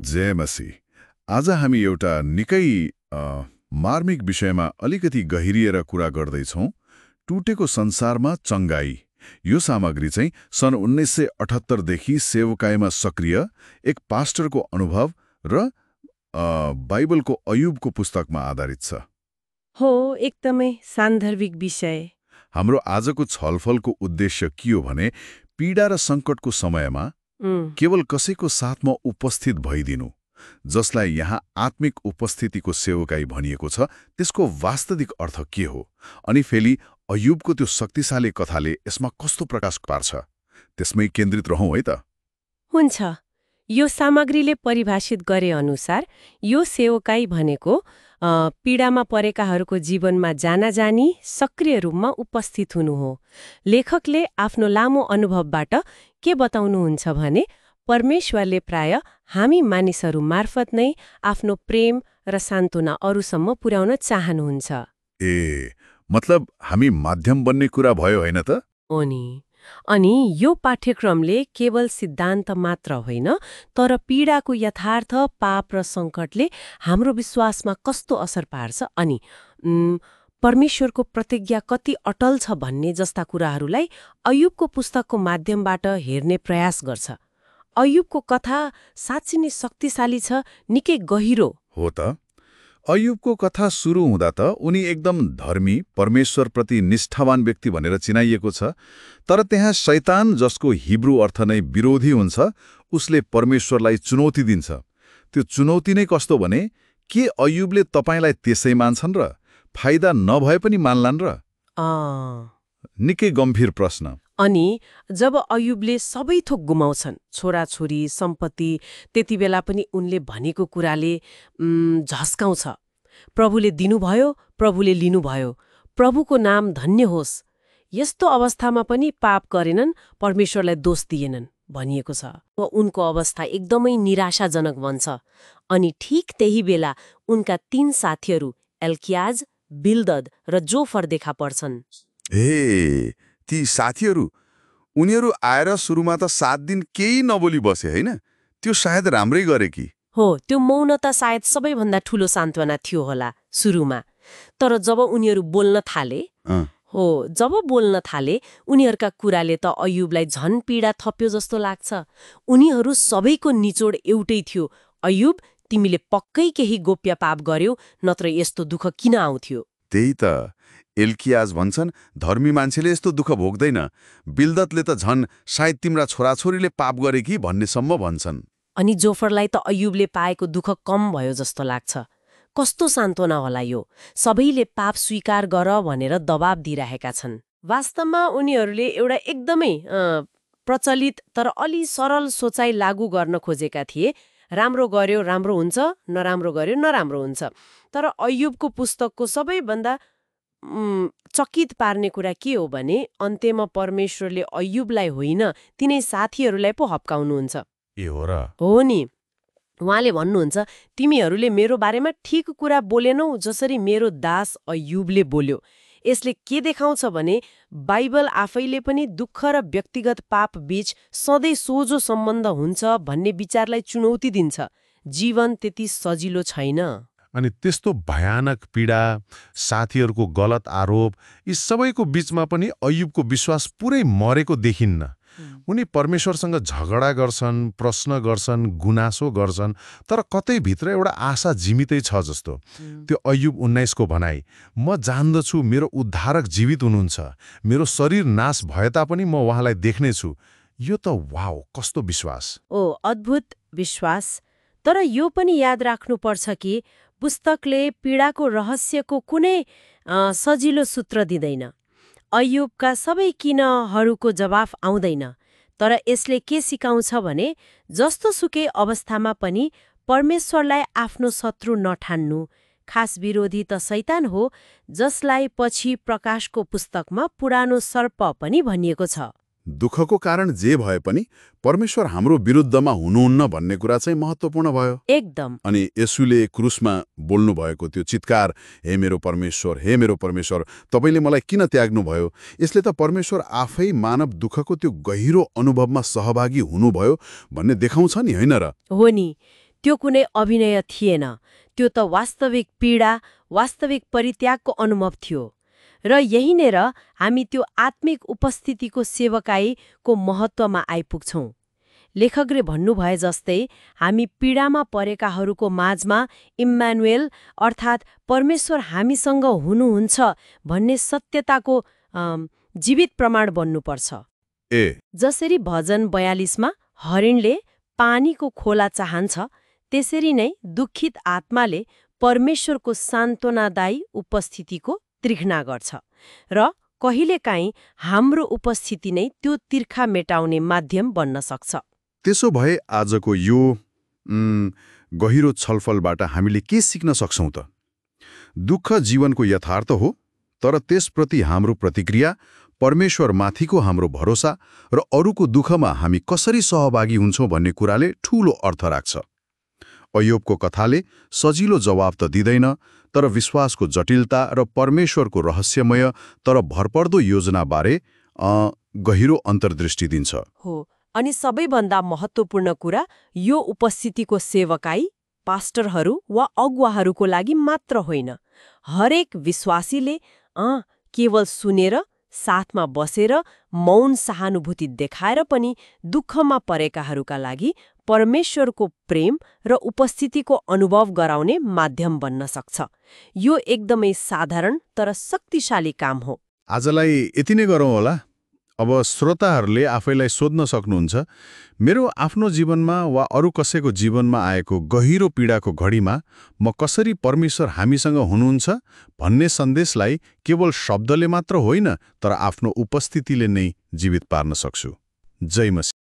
जय मसीह। आज हामी एउटा निकै मार्मिक विषयमा अलिकति गहिरिएर कुरा गर्दैछौँ। टुटेको संसारमा चङ्गाई। यो सामग्री चाहिँ सन् 1978देखि सेवकाईमा सक्रिय एक पास्टरको अनुभव र बाइबलको अयुबको पुस्तकमा आधारित छ। हो, एकदमै सान्दर्भिक विषय। हाम्रो आजको छलफलको उद्देश्य के हो भने पीडा र सङ्कटको समयमा केवल कसैको साथमा उपस्थित भइदिनु, जसलाई यहाँ आत्मिक उपस्थितिको सेवकाई भनिएको छ, त्यसको वास्तविक अर्थ के हो, अनि फेरि अयुबको त्यो शक्तिशाली कथाले यसमा कस्तो प्रकाश पार्छ, त्यसमै केन्द्रित रहौँ है त। हुन्छ। यो सामग्रीले परिभाषित गरे अनुसार यो सेवकाई भनेको पीडामा परेकाहरूको जीवनमा जानाजानी सक्रिय रूपमा उपस्थित हुनु हो। लेखकले आफ्नो लामो अनुभवबाट के बताउनुहुन्छ भने परमेश्वरले प्राय हामी मानिसहरू मार्फत नै आफ्नो प्रेम र सान्त्वना अरूसम्म पुर्याउन चाहनुहुन्छ। मतलब हामी माध्यम बन्ने कुरा भयो होइन त? अनि यो पाठ्यक्रमले केवल सिद्धान्त मात्र होइन, तर पीडाको यथार्थ, पाप र सङ्कटले हाम्रो विश्वासमा कस्तो असर पार्छ अनि परमेश्वरको प्रतिज्ञा कति अटल छ भन्ने जस्ता कुराहरूलाई अयुबको पुस्तकको माध्यमबाट हेर्ने प्रयास गर्छ। अयुबको कथा साँच्चै नै शक्तिशाली छ, निकै गहिरो हो त। अयुबको कथा सुरु हुँदा त उनी एकदम धर्मी, परमेश्वरप्रति निष्ठावान व्यक्ति भनेर चिनाइएको छ। तर त्यहाँ शैतान, जसको हिब्रू अर्थ नै विरोधी हुन्छ, उसले परमेश्वरलाई चुनौती दिन्छ। त्यो चुनौती नै कस्तो भने के अयुबले तपाईँलाई त्यसै मान्छन् र फाइदा नभए पनि मान्लान् र? निकै गम्भीर प्रश्न। अनि जब अयुबले सबै थोक गुमाउँछन्, छोराछोरी, सम्पत्ति, त्यति बेला पनि उनले भनेको कुराले झस्काउँछ। प्रभुले दिनुभयो, प्रभुले लिनुभयो, प्रभुको नाम धन्य होस्। यस्तो अवस्थामा पनि पाप गरेनन्, परमेश्वरलाई दोष दिएनन् भनिएको छ। उनको अवस्था एकदमै निराशाजनक बन्छ। अनि ठिक त्यही बेला उनका 3 साथीहरू एल्कियाज, बिल्दद र जोफर देखा पर्छन्। ती साथीहरू, उनीहरू आएर सुरुमा त 7 दिन केही नबोली बसे होइन? त्यो सायद राम्रै गरे कि? हो, त्यो मौनता सायद सबैभन्दा ठूलो सान्त्वना थियो होला सुरुमा। तर जब उनीहरू बोल्न थाले, उनीहरूका कुराले त अयुबलाई झन पीडा थप्यो जस्तो लाग्छ। उनीहरू सबैको निचोड एउटै थियो, अयुब, तिमीले पक्कै केही गोप्य पाप गर्यौ, नत्र यस्तो दुःख किन आउँथ्यो? त्यही त। एल्कियाज भन्छन् धर्मी मान्छेले यस्तो दुःख भोग्दैन। बिल्दतले त झन् सायद तिम्रा छोराछोरीले पाप गरे कि भन्नेसम्म भन्छन्। अनि जोफरलाई त अयुबले पाएको दुःख कम भयो जस्तो लाग्छ। कस्तो सान्त्वना होला यो! सबैले पाप स्वीकार गर भनेर दबाब दिइरहेका छन्। वास्तवमा उनीहरूले एउटा एकदमै प्रचलित तर अलि सरल सोचाइ लागू गर्न खोजेका थिए। राम्रो गर्यो राम्रो हुन्छ, नराम्रो गर्यो नराम्रो हुन्छ। तर अयुबको पुस्तकको सबैभन्दा चकित पार्ने कुरा के हो भने अन्त्यमा परमेश्वरले अयुबलाई होइन, तिनै साथीहरूलाई पो हप्काउनुहुन्छ। हो नि, उहाँले भन्नुहुन्छ, तिमीहरूले मेरो बारेमा ठिक कुरा बोलेनौ जसरी मेरो दास अयुबले बोल्यो। यसले के देखाउँछ भने बाइबल आफैले पनि दुःख र व्यक्तिगत पाप बीच सधैँ सोझो सम्बन्ध हुन्छ भन्ने विचारलाई चुनौती दिन्छ। जीवन त्यति सजिलो छैन। अनि त्यस्तो भयानक पीडा, साथीहरूको गलत आरोप, यी सबैको बीचमा पनि अयुबको विश्वास पुरै मरेको देखिन्न। उनी परमेश्वरसँग झगडा गर्छन्, प्रश्न गर्छन्, गुनासो गर्छन्, तर कतै भित्र एउटा आशा जीवितै छ जस्तो। त्यो अयुब 19 को भनाइ, म जान्दछु मेरो उद्धारक जीवित हुनुहुन्छ, मेरो शरीर नाश भए तापनि म उहाँलाई देख्नेछु। यो त वाउ, कस्तो विश्वास! अद्भुत विश्वास। तर यो पनि याद राख्नुपर्छ कि पुस्तकले पीडाको रहस्यको कुनै सजिलो सूत्र दिँदैन। अयुबका सबै किनहरूको जवाफ आउँदैन। तर यसले के सिकाउँछ भने जस्तो सुकै अवस्थामा पनि परमेश्वरलाई आफ्नो शत्रु नठान्नु। खास विरोधी त शैतान हो, जसलाई पछि प्रकाशको पुस्तकमा पुरानो सर्प पनि भनिएको छ। दुःखको कारण जे भए पनि परमेश्वर हाम्रो विरुद्धमा हुनुहुन्न भन्ने कुरा चाहिँ महत्त्वपूर्ण भयो। एकदम। अनि येशूले क्रुसमा बोल्नु भएको त्यो चित्कार, हे मेरो परमेश्वर, तपाईँले मलाई किन त्याग्नुभयो, यसले त परमेश्वर आफै मानव दुःखको त्यो गहिरो अनुभवमा सहभागी हुनुभयो भन्ने देखाउँछ नि, होइन र? हो नि। त्यो कुनै अभिनय थिएन, त्यो त वास्तविक पीडा, वास्तविक परित्यागको अनुभव थियो। र यहीँनेर हामी त्यो आत्मिक उपस्थितिको सेवकाईको महत्त्वमा आइपुग्छौं। लेखकले भन्नुभए जस्तै हामी पीडामा परेकाहरूको माझमा इम्मानुएल अर्थात् परमेश्वर हामीसँग हुनुहुन्छ भन्ने सत्यताको जीवित प्रमाण बन्नुपर्छ। जसरी भजन 42मा हरिणले पानीको खोला चाहन्छ, त्यसरी नै दुखित आत्माले परमेश्वरको सान्त्वनादायी उपस्थितिको तृष्णा गर्छ र कहिलेकाहीँ हाम्रो उपस्थिति नै त्यो तिर्खा मेटाउने माध्यम बन्न सक्छ। त्यसो भए आजको यो गहिरो छलफलबाट हामीले के सिक्न सक्छौं त? दुःख जीवनको यथार्थ हो, तर त्यसप्रति हाम्रो प्रतिक्रिया, परमेश्वरमाथिको हाम्रो भरोसा र अरूको दुःखमा हामी कसरी सहभागी हुन्छौं भन्ने कुराले ठूलो अर्थ राख्छ। अय्योबको कथाले सजिलो जवाब त दिँदैन, तर विश्वासको जटिलता र परमेश्वरको रहस्यमय तर भरपर्दो योजनाबारे गहिरो अन्तर्दृष्टि दिन्छ। हो, अनि सबैभन्दा महत्त्वपूर्ण कुरा, यो उपस्थितिको सेवकाई पास्टरहरू वा अगुवाहरूको लागि मात्र होइन। हरेक विश्वासीले केवल सुनेर, साथमा बसेर, मौन सहानुभूति देखाएर पनि दुःखमा परेकाहरूका लागि परमेश्वरको प्रेम र उपस्थितिको अनुभव गराउने माध्यम बन्न सक्छ। यो एकदमै साधारण तर शक्तिशाली काम हो। आजलाई यति नै गरौँ होला। अब श्रोताहरूले आफैलाई सोध्न सक्नुहुन्छ, मेरो आफ्नो जीवनमा वा अरू कसैको जीवनमा आएको गहिरो पीडाको घडीमा म कसरी परमेश्वर हामीसँग हुनुहुन्छ भन्ने सन्देशलाई केवल शब्दले मात्र होइन, तर आफ्नो उपस्थितिले नै जीवित पार्न सक्छु। जय मसीह।